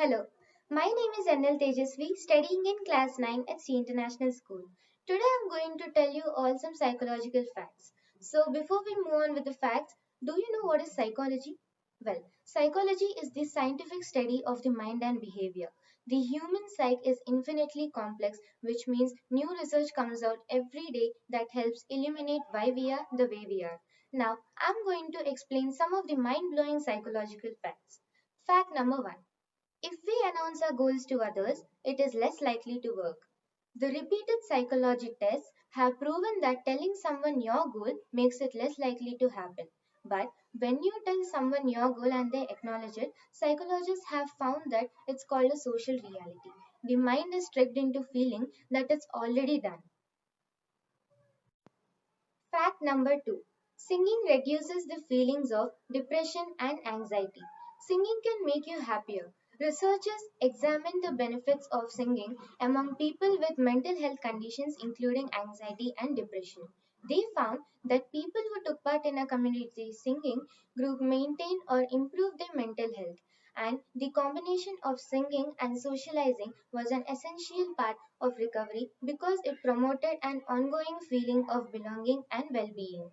Hello, my name is N.L.Tejeswi, studying in class 9 at C International School. Today I'm going to tell you all some psychological facts. So before we move on with the facts, do you know what is psychology? Well, psychology is the scientific study of the mind and behavior. The human psyche is infinitely complex, which means new research comes out every day that helps illuminate why we are the way we are. Now, I'm going to explain some of the mind-blowing psychological facts. Fact number 1. If we announce our goals to others, it is less likely to work. The repeated psychology tests have proven that telling someone your goal makes it less likely to happen. But when you tell someone your goal and they acknowledge it, psychologists have found that it's called a social reality. The mind is tricked into feeling that it's already done. Fact number 2. Singing reduces the feelings of depression and anxiety. Singing can make you happier. Researchers examined the benefits of singing among people with mental health conditions including anxiety and depression. They found that people who took part in a community singing group maintained or improved their mental health. And the combination of singing and socializing was an essential part of recovery because it promoted an ongoing feeling of belonging and well being.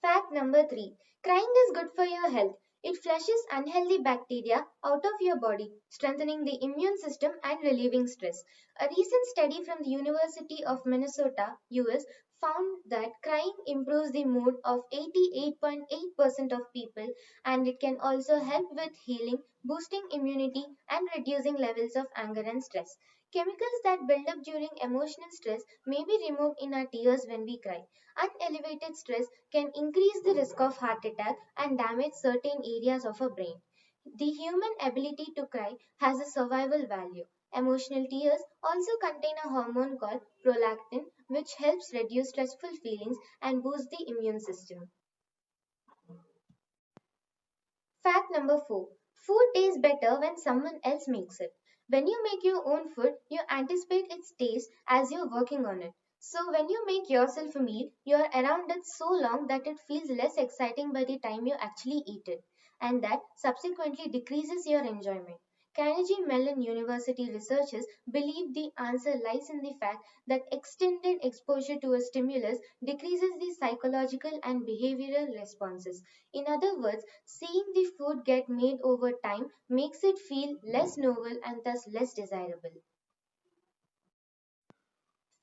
Fact number 3. Crying is good for your health. It flushes unhealthy bacteria out of your body, strengthening the immune system and relieving stress. A recent study from the University of Minnesota, US, found that crying improves the mood of 88.8% of people, and it can also help with healing, boosting immunity, and reducing levels of anger and stress. Chemicals that build up during emotional stress may be removed in our tears when we cry. Unelevated stress can increase the risk of heart attack and damage certain areas of our brain. The human ability to cry has a survival value. Emotional tears also contain a hormone called prolactin, which helps reduce stressful feelings and boost the immune system. Fact number 4. Food tastes better when someone else makes it. When you make your own food, you anticipate its taste as you're working on it. So when you make yourself a meal, you're around it so long that it feels less exciting by the time you actually eat it, and that subsequently decreases your enjoyment. Carnegie Mellon University researchers believe the answer lies in the fact that extended exposure to a stimulus decreases the psychological and behavioral responses. In other words, seeing the food get made over time makes it feel less novel and thus less desirable.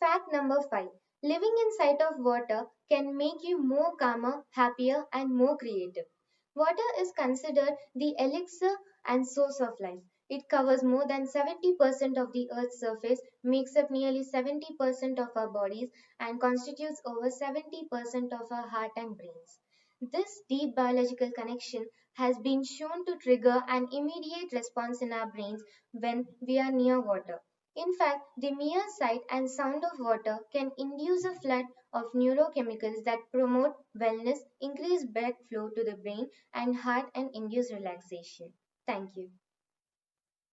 Fact number 5. Living in sight of water can make you more calmer, happier, and more creative. Water is considered the elixir and source of life. It covers more than 70% of the Earth's surface, makes up nearly 70% of our bodies, and constitutes over 70% of our heart and brains. This deep biological connection has been shown to trigger an immediate response in our brains when we are near water. In fact, the mere sight and sound of water can induce a flood of neurochemicals that promote wellness, increase blood flow to the brain and heart, and induce relaxation. Thank you.